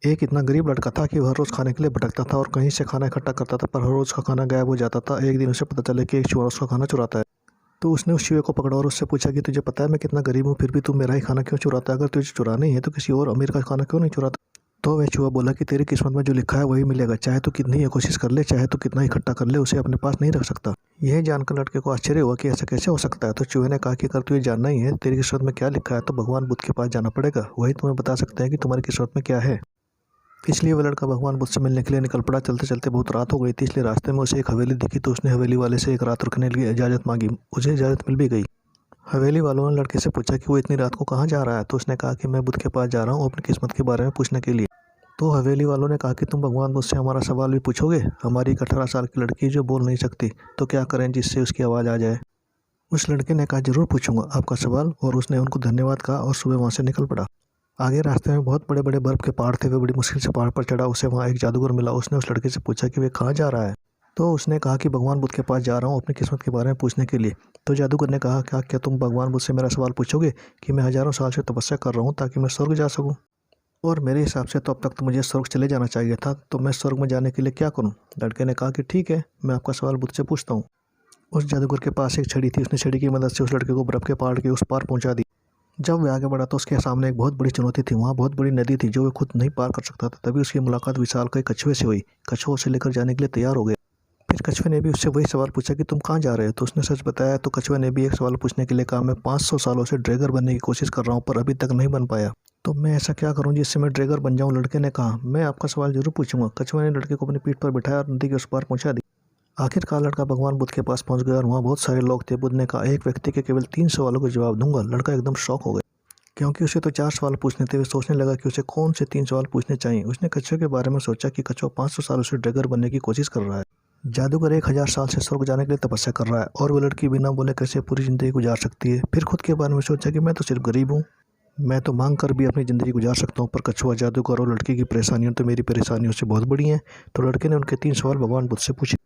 एक इतना गरीब लड़का था कि वह रोज़ खाने के लिए भटकता था और कहीं से खाना इकट्ठा करता था, पर हर रोज़ का खाना गायब हो जाता था। एक दिन उसे पता चला कि एक चूहा उसका खाना चुराता है। तो उसने उस चूहे को पकड़ा और उससे पूछा कि तुझे पता है मैं कितना गरीब हूँ, फिर भी तू मेरा ही खाना क्यों चुराता है? अगर तुझे चुराना ही है तो किसी और अमीर का खाना क्यों नहीं चुराता? तो वह चूहा बोला कि तेरी किस्मत में जो लिखा है वही मिलेगा, चाहे तू कितनी ही कोशिश कर ले, चाहे तू कितना इकट्ठा कर ले, उसे अपने पास नहीं रख सकता। यह जानकर लड़के को आश्चर्य हुआ कि ऐसा कैसे हो सकता है। तो चूहे ने कहा कि अगर तुझे जानना ही है तेरी किस्मत में क्या लिखा है तो भगवान बुद्ध के पास जाना पड़ेगा, वही तुम्हें बता सकते हैं कि तुम्हारी किस्मत में क्या है। इसलिए वह लड़का भगवान बुद्ध से मिलने के लिए निकल पड़ा। चलते चलते बहुत रात हो गई थी, इसलिए रास्ते में उसे एक हवेली दिखी, तो उसने हवेली वाले से एक रात रुकने के लिए इजाज़त मांगी। उसे इजाज़त मिल भी गई। हवेली वालों ने लड़के से पूछा कि वो इतनी रात को कहाँ जा रहा है। तो उसने कहा कि मैं बुद्ध के पास जा रहा हूँ अपनी किस्मत के बारे में पूछने के लिए। तो हवेली वालों ने कहा कि तुम भगवान बुद्ध से हमारा सवाल भी पूछोगे? हमारी एक 18 साल की लड़की जो बोल नहीं सकती, तो क्या करें जिससे उसकी आवाज़ आ जाए? उस लड़के ने कहा जरूर पूछूंगा आपका सवाल, और उसने उनको धन्यवाद कहा और सुबह वहाँ से निकल पड़ा। आगे रास्ते में बहुत बड़े बड़े बर्फ के पहाड़ थे। वह बड़ी मुश्किल से पहाड़ पर चढ़ा। उसे वहाँ एक जादूगर मिला। उसने उस लड़के से पूछा कि वे कहाँ जा रहा है। तो उसने कहा कि भगवान बुद्ध के पास जा रहा हूँ अपनी किस्मत के बारे में पूछने के लिए। तो जादूगर ने कहा क्या तुम भगवान बुद्ध से मेरा सवाल पूछोगे कि मैं हज़ारों साल से तपस्या कर रहा हूँ ताकि मैं स्वर्ग जा सकूँ, और मेरे हिसाब से तो अब तक तो मुझे स्वर्ग चले जाना चाहिए था, तो मैं स्वर्ग में जाने के लिए क्या करूँ? लड़के ने कहा कि ठीक है, मैं आपका सवाल बुद्ध से पूछता हूँ। उस जादूगर के पास एक छड़ी थी। उसने छड़ी की मदद से उस लड़के को बर्फ़ के पहाड़ के उस पार पहुँचा दी। जब वह आगे बढ़ा तो उसके सामने एक बहुत बड़ी चुनौती थी। वहाँ बहुत बड़ी नदी थी जो वह खुद नहीं पार कर सकता था। तभी उसकी मुलाकात विशालकाय कछुए से हुई। कछुआ उसे लेकर जाने के लिए तैयार हो गया। फिर कछुए ने भी उससे वही सवाल पूछा कि तुम कहाँ जा रहे हो। तो उसने सच बताया। तो कछुए ने भी एक सवाल पूछने के लिए कहा, मैं 500 सालों से ड्रैगर बनने की कोशिश कर रहा हूँ पर अभी तक नहीं बन पाया, तो मैं ऐसा क्या करूँ जिससे मैं ड्रैगर बन जाऊँ? लड़के ने कहा, मैं आपका सवाल जरूर पूछूंगा। कछुए ने लड़के को अपनी पीठ पर बिठाया और नदी के उस पार पहुँचा दी। आखिरकार लड़का भगवान बुद्ध के पास पहुंच गया और वहाँ बहुत सारे लोग थे। बुद्ध ने कहा, एक व्यक्ति के केवल 3 सवालों का जवाब दूंगा। लड़का एकदम शॉक हो गया क्योंकि उसे तो 4 सवाल पूछने थे। वे सोचने लगा कि उसे कौन से 3 सवाल पूछने चाहिए। उसने कछुए के बारे में सोचा कि कछुआ 500 सालों से ड्रैगर बनने की कोशिश कर रहा है। जादूगर 1000 साल से स्वर्ग जाने के लिए तपस्या कर रहा है, और वो लड़की बिना बोले कैसे पूरी ज़िंदगी गुजार सकती है। फिर खुद के बारे में सोचा कि मैं तो सिर्फ गरीब हूँ, मैं तो मांग कर भी अपनी ज़िंदगी गुजार सकता हूँ, पर कछुआ, जादूगर और लड़की की परेशानियाँ तो मेरी परेशानियों से बहुत बड़ी हैं। तो लड़के ने उनके 3 सवाल भगवान बुद्ध से पूछे।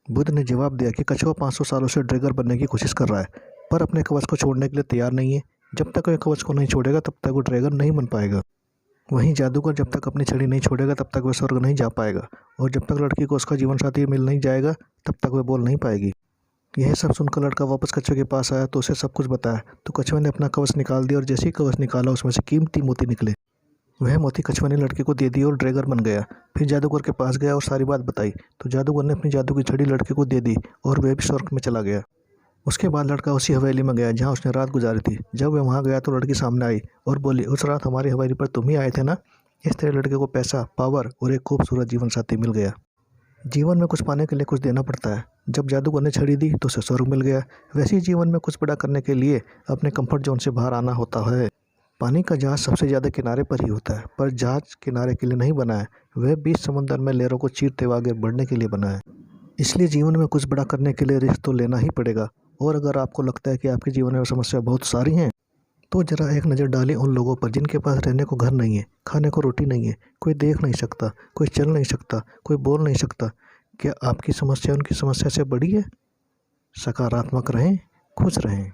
बुद्ध ने जवाब दिया कि कछुआ 500 सालों से ड्रैगर बनने की कोशिश कर रहा है, पर अपने कवच को छोड़ने के लिए तैयार नहीं है। जब तक वह कवच को नहीं छोड़ेगा तब तक वो ड्रैगर नहीं बन पाएगा। वहीं जादूगर जब तक अपनी छड़ी नहीं छोड़ेगा तब तक वह स्वर्ग नहीं जा पाएगा, और जब तक लड़की को उसका जीवन साथी मिल नहीं जाएगा तब तक वह बोल नहीं पाएगी। यह सब सुनकर लड़का वापस कछुए के पास आया तो उसे सब कुछ बताया। तो कछुए ने अपना कवच निकाल दिया, और जैसे ही कवच निकाला उसमें से कीमती मोती निकले। वह मोती कछुए ने लड़के को दे दी और ड्रैगर बन गया। फिर जादूगर के पास गया और सारी बात बताई। तो जादूगर ने अपनी जादू की छड़ी लड़के को दे दी और वह भी स्वर्ग में चला गया। उसके बाद लड़का उसी हवेली में गया जहाँ उसने रात गुजारी थी। जब वह वहाँ गया तो लड़की सामने आई और बोली, उस रात हमारी हवेली पर तुम ही आए थे ना? इस तरह लड़के को पैसा, पावर और एक खूबसूरत जीवन साथी मिल गया। जीवन में कुछ पाने के लिए कुछ देना पड़ता है। जब जादूगर ने छड़ी दी तो उसे स्वर्ग मिल गया। वैसे ही जीवन में कुछ बड़ा करने के लिए अपने कंफर्ट जोन से बाहर आना होता है। पानी का जहाज सबसे ज़्यादा किनारे पर ही होता है, पर जहाज किनारे के लिए नहीं बना है, वह बीच समुद्र में लहरों को चीरते हुए आगे बढ़ने के लिए बना है। इसलिए जीवन में कुछ बड़ा करने के लिए रिस्क तो लेना ही पड़ेगा। और अगर आपको लगता है कि आपके जीवन में समस्या बहुत सारी हैं, तो ज़रा एक नज़र डालें उन लोगों पर जिनके पास रहने को घर नहीं है, खाने को रोटी नहीं है, कोई देख नहीं सकता, कोई चल नहीं सकता, कोई बोल नहीं सकता। क्या आपकी समस्या उनकी समस्या से बड़ी है? सकारात्मक रहें, खुश रहें।